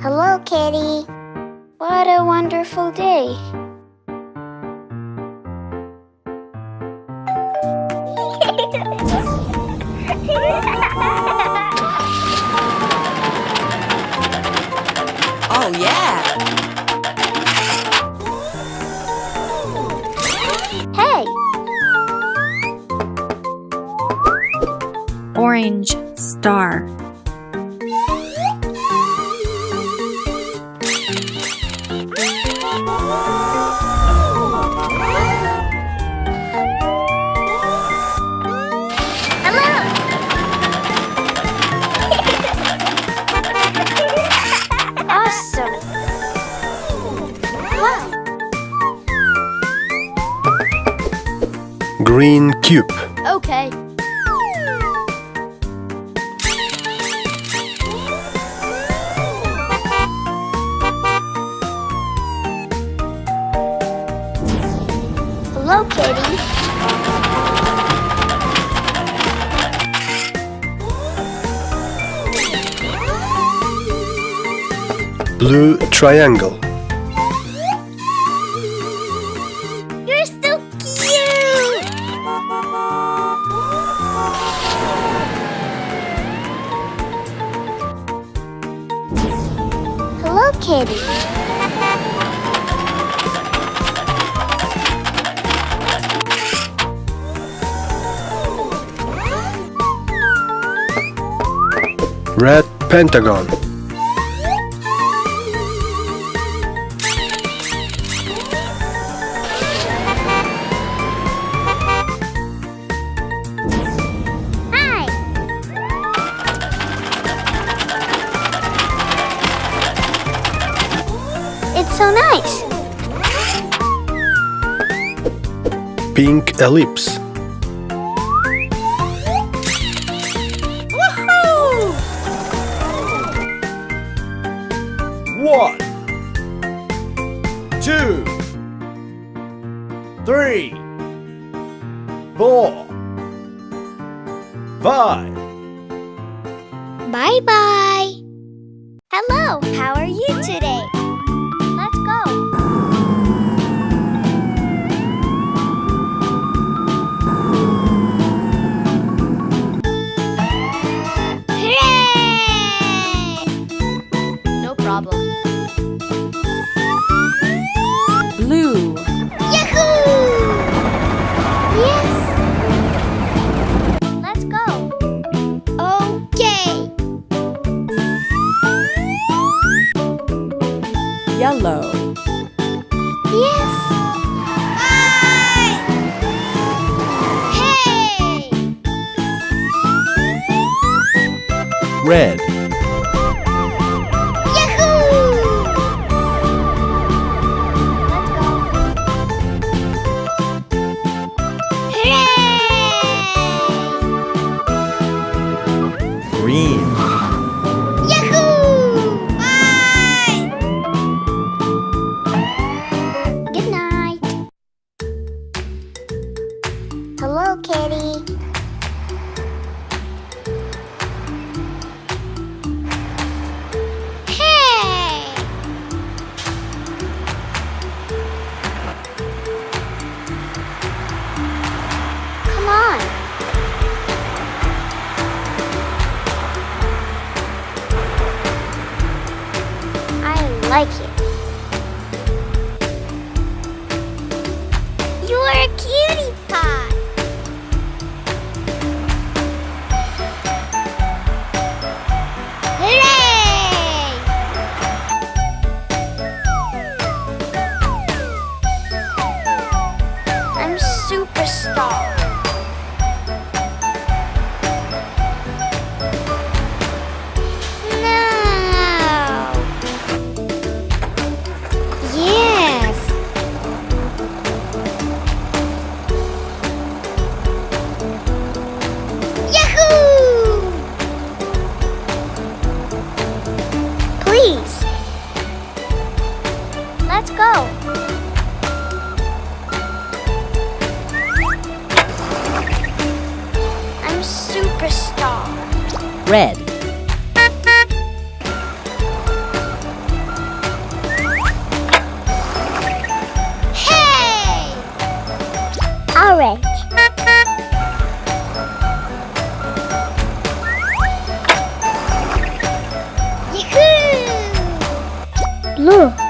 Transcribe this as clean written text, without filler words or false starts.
Hello, Kitty. What a wonderful day. Oh, yeah! Hey! Orange star. Awesome! Wow! Green cube. Okay. Hello, Kitty. Blue triangle. You're so cute! Hello, Kitty. Red pentagon. Hi! It's so nice. Pink ellipse. Woohoo! 1, 2, 3, 4, 5. Bye-bye. Hello, how are you today? Let's go. Hooray! No problem. Blue. Yahoo! Yes. Let's go. Okay. Yellow. Yes. Bye. Hey. Red. Yahoo! Let's go. Hooray! Green. Yahoo! Bye! Good night. Hello, Kitty. Hey! Come on. I like it. You're a cutie pie. Hooray! I'm superstar. No. Yes. Yahoo! Please. Let's go. I'm superstar. Red. blue.